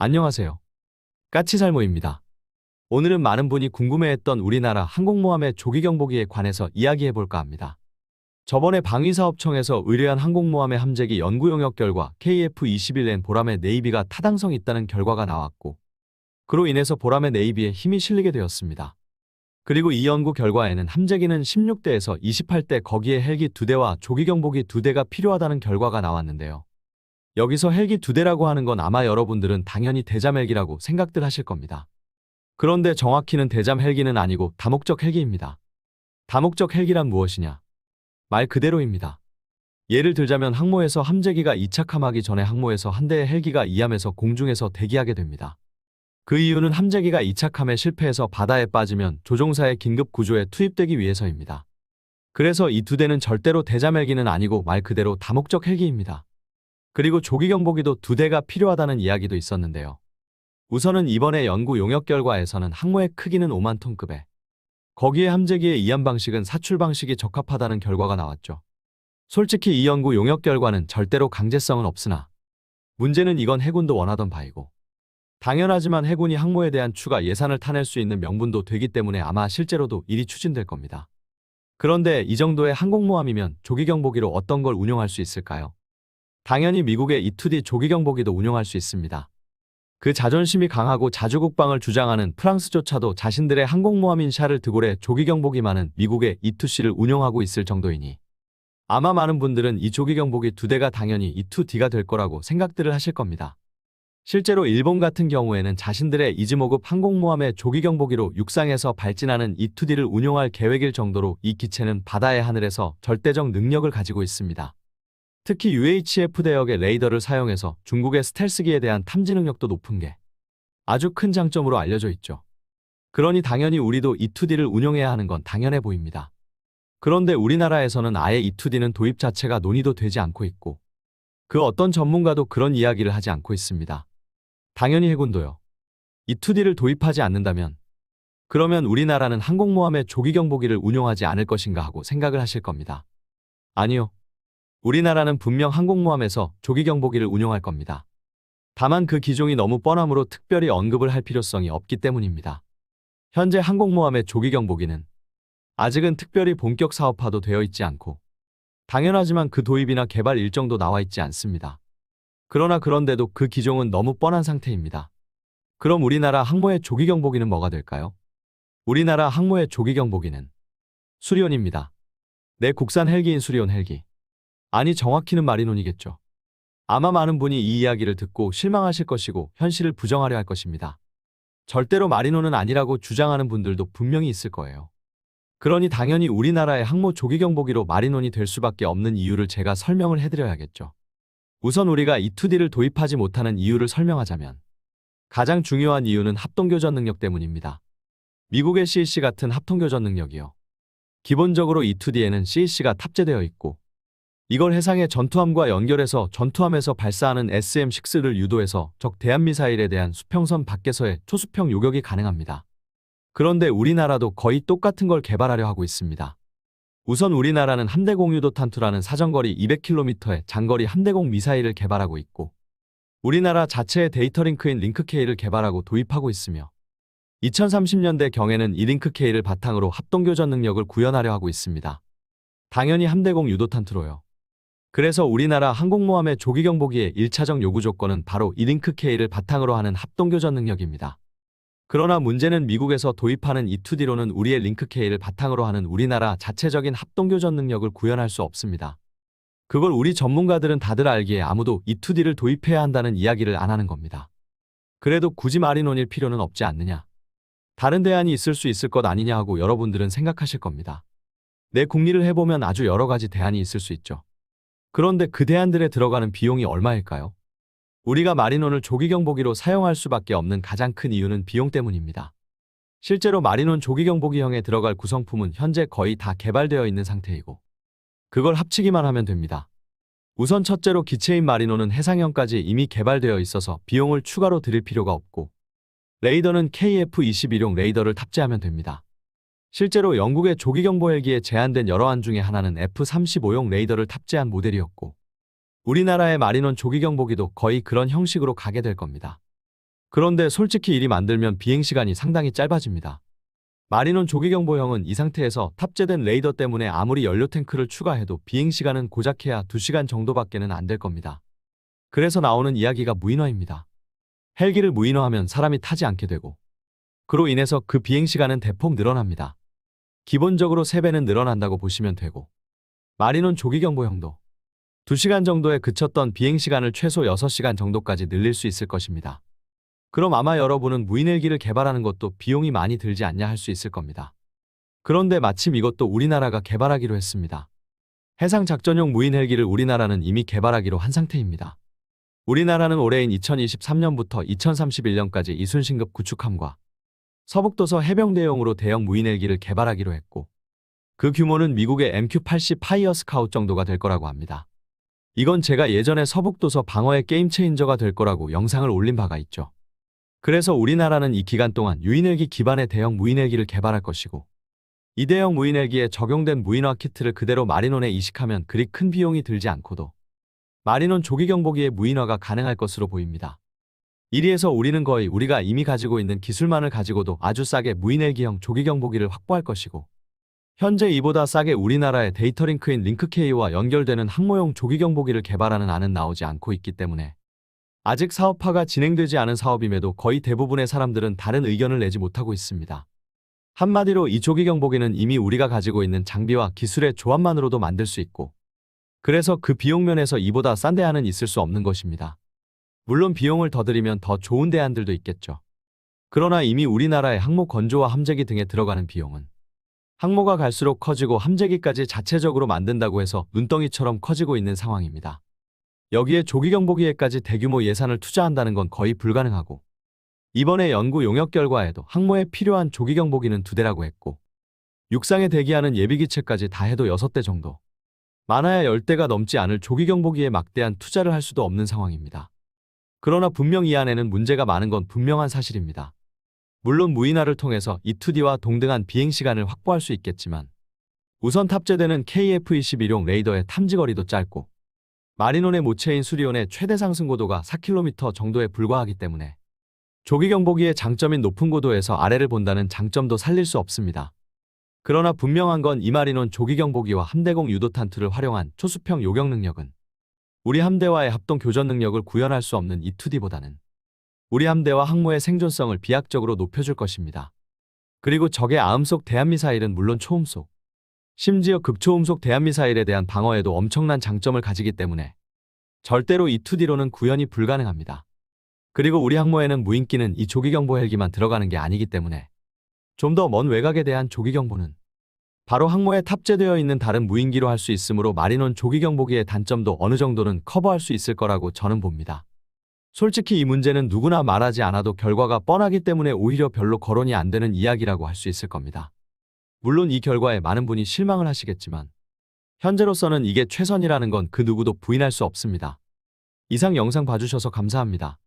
안녕하세요. 까치살모입니다. 오늘은 많은 분이 궁금해했던 우리나라 항공모함의 조기경보기에 관해서 이야기해볼까 합니다. 저번에 방위사업청에서 의뢰한 항공모함의 함재기 연구 용역 결과 KF-21N 보람의 네이비가 타당성이 있다는 결과가 나왔고, 그로 인해서 보람의 네이비에 힘이 실리게 되었습니다. 그리고 이 연구 결과에는 함재기는 16대에서 28대, 거기에 헬기 2대와 조기경보기 2대가 필요하다는 결과가 나왔는데요. 여기서 헬기 2대라고 하는 건 아마 여러분들은 당연히 대잠 헬기라고 생각들 하실 겁니다. 그런데 정확히는 대잠 헬기는 아니고 다목적 헬기입니다. 다목적 헬기란 무엇이냐? 말 그대로입니다. 예를 들자면 항모에서 함재기가 이착함하기 전에 항모에서 한 대의 헬기가 이함에서 공중에서 대기하게 됩니다. 그 이유는 함재기가 이착함에 실패해서 바다에 빠지면 조종사의 긴급 구조에 투입되기 위해서입니다. 그래서 이 2대는 절대로 대잠 헬기는 아니고 말 그대로 다목적 헬기입니다. 그리고 조기경보기도 2대가 필요하다는 이야기도 있었는데요. 우선은 이번에 연구 용역 결과에서는 항모의 크기는 5만 톤급에, 거기에 함재기의 이함 방식은 사출 방식이 적합하다는 결과가 나왔죠. 솔직히 이 연구 용역 결과는 절대로 강제성은 없으나 문제는 이건 해군도 원하던 바이고, 당연하지만 해군이 항모에 대한 추가 예산을 타낼 수 있는 명분도 되기 때문에 아마 실제로도 일이 추진될 겁니다. 그런데 이 정도의 항공모함이면 조기경보기로 어떤 걸 운용할 수 있을까요? 당연히 미국의 E-2D 조기경보기도 운용할 수 있습니다. 그 자존심이 강하고 자주국방을 주장하는 프랑스조차도 자신들의 항공모함인 샤를 드골의 조기경보기만은 미국의 E-2C를 운용하고 있을 정도이니 아마 많은 분들은 이 조기경보기 2대가 당연히 E-2D가 될 거라고 생각들을 하실 겁니다. 실제로 일본 같은 경우에는 자신들의 이즈모급 항공모함의 조기경보기로 육상에서 발진하는 E-2D를 운용할 계획일 정도로 이 기체는 바다의 하늘에서 절대적 능력을 가지고 있습니다. 특히 UHF 대역의 레이더를 사용해서 중국의 스텔스기에 대한 탐지 능력도 높은 게 아주 큰 장점으로 알려져 있죠. 그러니 당연히 우리도 E-2D를 운용해야 하는 건 당연해 보입니다. 그런데 우리나라에서는 아예 E-2D는 도입 자체가 논의도 되지 않고 있고, 그 어떤 전문가도 그런 이야기를 하지 않고 있습니다. 당연히 해군도요. E-2D를 도입하지 않는다면 그러면 우리나라는 항공모함의 조기경보기를 운용하지 않을 것인가 하고 생각을 하실 겁니다. 아니요. 우리나라는 분명 항공모함에서 조기경보기를 운용할 겁니다. 다만 그 기종이 너무 뻔하므로 특별히 언급을 할 필요성이 없기 때문입니다. 현재 항공모함의 조기경보기는 아직은 특별히 본격 사업화도 되어 있지 않고, 당연하지만 그 도입이나 개발 일정도 나와 있지 않습니다. 그런데도 그 기종은 너무 뻔한 상태입니다. 그럼 우리나라 항모의 조기경보기는 뭐가 될까요? 우리나라 항모의 조기경보기는 수리온입니다. 내 국산 헬기인 수리온 헬기. 아니, 정확히는 마리논이겠죠. 아마 많은 분이 이 이야기를 듣고 실망하실 것이고 현실을 부정하려 할 것입니다. 절대로 마리논은 아니라고 주장하는 분들도 분명히 있을 거예요. 그러니 당연히 우리나라의 항모 조기경보기로 마리논이 될 수밖에 없는 이유를 제가 설명을 해드려야겠죠. 우선 우리가 E-2D를 도입하지 못하는 이유를 설명하자면 가장 중요한 이유는 합동교전 능력 때문입니다. 미국의 CEC 같은 합동교전 능력이요. 기본적으로 E-2D에는 CEC가 탑재되어 있고, 이걸 해상의 전투함과 연결해서 전투함에서 발사하는 SM-6를 유도해서 적 대한미사일에 대한 수평선 밖에서의 초수평 요격이 가능합니다. 그런데 우리나라도 거의 똑같은 걸 개발하려 하고 있습니다. 우선 우리나라는 함대공 유도탄투라는 사정거리 200km의 장거리 함대공 미사일을 개발하고 있고, 우리나라 자체의 데이터 링크인 링크K를 개발하고 도입하고 있으며, 2030년대 경에는 이 링크K를 바탕으로 합동교전 능력을 구현하려 하고 있습니다. 당연히 함대공 유도탄투로요. 그래서 우리나라 항공모함의 조기경보기의 1차적 요구 조건은 바로 이 링크K를 바탕으로 하는 합동교전 능력입니다. 그러나 문제는 미국에서 도입하는 E-2D로는 우리의 링크K를 바탕으로 하는 우리나라 자체적인 합동교전 능력을 구현할 수 없습니다. 그걸 우리 전문가들은 다들 알기에 아무도 E-2D를 도입해야 한다는 이야기를 안 하는 겁니다. 그래도 굳이 마리논일 필요는 없지 않느냐. 다른 대안이 있을 수 있을 것 아니냐 하고 여러분들은 생각하실 겁니다. 내 궁리를 해보면 아주 여러 가지 대안이 있을 수 있죠. 그런데 그 대안들에 들어가는 비용이 얼마일까요? 우리가 마리논을 조기경보기로 사용할 수밖에 없는 가장 큰 이유는 비용 때문입니다. 실제로 마리논 조기경보기형에 들어갈 구성품은 현재 거의 다 개발되어 있는 상태이고, 그걸 합치기만 하면 됩니다. 우선 첫째로 기체인 마리논은 해상형까지 이미 개발되어 있어서 비용을 추가로 들일 필요가 없고, 레이더는 KF-21용 레이더를 탑재하면 됩니다. 실제로 영국의 조기경보 헬기에 제한된 여러 안 중에 하나는 F-35용 레이더를 탑재한 모델이었고, 우리나라의 마리논 조기경보기도 거의 그런 형식으로 가게 될 겁니다. 그런데 솔직히 일이 만들면 비행시간이 상당히 짧아집니다. 마리논 조기경보형은 이 상태에서 탑재된 레이더 때문에 아무리 연료 탱크를 추가해도 비행시간은 고작 해야 2시간 정도밖에는 안 될 겁니다. 그래서 나오는 이야기가 무인화입니다. 헬기를 무인화하면 사람이 타지 않게 되고 그로 인해서 그 비행시간은 대폭 늘어납니다. 기본적으로 3배는 늘어난다고 보시면 되고 마리논 조기경보형도 2시간 정도에 그쳤던 비행시간을 최소 6시간 정도까지 늘릴 수 있을 것입니다. 그럼 아마 여러분은 무인헬기를 개발하는 것도 비용이 많이 들지 않냐 할 수 있을 겁니다. 그런데 마침 이것도 우리나라가 개발하기로 했습니다. 해상작전용 무인헬기를 우리나라는 이미 개발하기로 한 상태입니다. 우리나라는 올해인 2023년부터 2031년까지 이순신급 구축함과 서북도서 해병대용으로 대형 무인헬기를 개발하기로 했고 그 규모는 미국의 MQ-80 파이어 스카웃 정도가 될 거라고 합니다. 이건 제가 예전에 서북도서 방어의 게임 체인저가 될 거라고 영상을 올린 바가 있죠. 그래서 우리나라는 이 기간 동안 유인헬기 기반의 대형 무인헬기를 개발할 것이고 이 대형 무인헬기에 적용된 무인화 키트를 그대로 마리논에 이식하면 그리 큰 비용이 들지 않고도 마리논 조기경보기의 무인화가 가능할 것으로 보입니다. 이리해서 우리는 거의 우리가 이미 가지고 있는 기술만을 가지고도 아주 싸게 무인헬기형 조기경보기를 확보할 것이고 현재 이보다 싸게 우리나라의 데이터링크인 링크K와 연결되는 항모용 조기경보기를 개발하는 안은 나오지 않고 있기 때문에 아직 사업화가 진행되지 않은 사업임에도 거의 대부분의 사람들은 다른 의견을 내지 못하고 있습니다. 한마디로 이 조기경보기는 이미 우리가 가지고 있는 장비와 기술의 조합만으로도 만들 수 있고 그래서 그 비용 면에서 이보다 싼 대안은 있을 수 없는 것입니다. 물론 비용을 더 들이면 더 좋은 대안들도 있겠죠. 그러나 이미 우리나라의 항모 건조와 함재기 등에 들어가는 비용은 항모가 갈수록 커지고 함재기까지 자체적으로 만든다고 해서 눈덩이처럼 커지고 있는 상황입니다. 여기에 조기경보기에까지 대규모 예산을 투자한다는 건 거의 불가능하고 이번에 연구 용역 결과에도 항모에 필요한 조기경보기는 2대라고 했고 육상에 대기하는 예비기체까지 다 해도 6대 정도 많아야 10대가 넘지 않을 조기경보기에 막대한 투자를 할 수도 없는 상황입니다. 그러나 분명 이 안에는 문제가 많은 건 분명한 사실입니다. 물론 무인화를 통해서 E2D와 동등한 비행시간을 확보할 수 있겠지만 우선 탑재되는 KF-21용 레이더의 탐지거리도 짧고 마리논의 모체인 수리온의 최대 상승고도가 4km 정도에 불과하기 때문에 조기경보기의 장점인 높은 고도에서 아래를 본다는 장점도 살릴 수 없습니다. 그러나 분명한 건 이 마리논 조기경보기와 함대공 유도탄투를 활용한 초수평 요격 능력은 우리 함대와의 합동 교전 능력을 구현할 수 없는 E2D보다는 우리 함대와 항모의 생존성을 비약적으로 높여줄 것입니다. 그리고 적의 아음속 대한미사일은 물론 초음속, 심지어 극초음속 대한미사일에 대한 방어에도 엄청난 장점을 가지기 때문에 절대로 E2D로는 구현이 불가능합니다. 그리고 우리 항모에는 무인기는 이 조기경보 헬기만 들어가는 게 아니기 때문에 좀 더 먼 외곽에 대한 조기경보는 바로 항모에 탑재되어 있는 다른 무인기로 할 수 있으므로 마리논 조기경보기의 단점도 어느 정도는 커버할 수 있을 거라고 저는 봅니다. 솔직히 이 문제는 누구나 말하지 않아도 결과가 뻔하기 때문에 오히려 별로 거론이 안 되는 이야기라고 할 수 있을 겁니다. 물론 이 결과에 많은 분이 실망을 하시겠지만 현재로서는 이게 최선이라는 건 그 누구도 부인할 수 없습니다. 이상 영상 봐주셔서 감사합니다.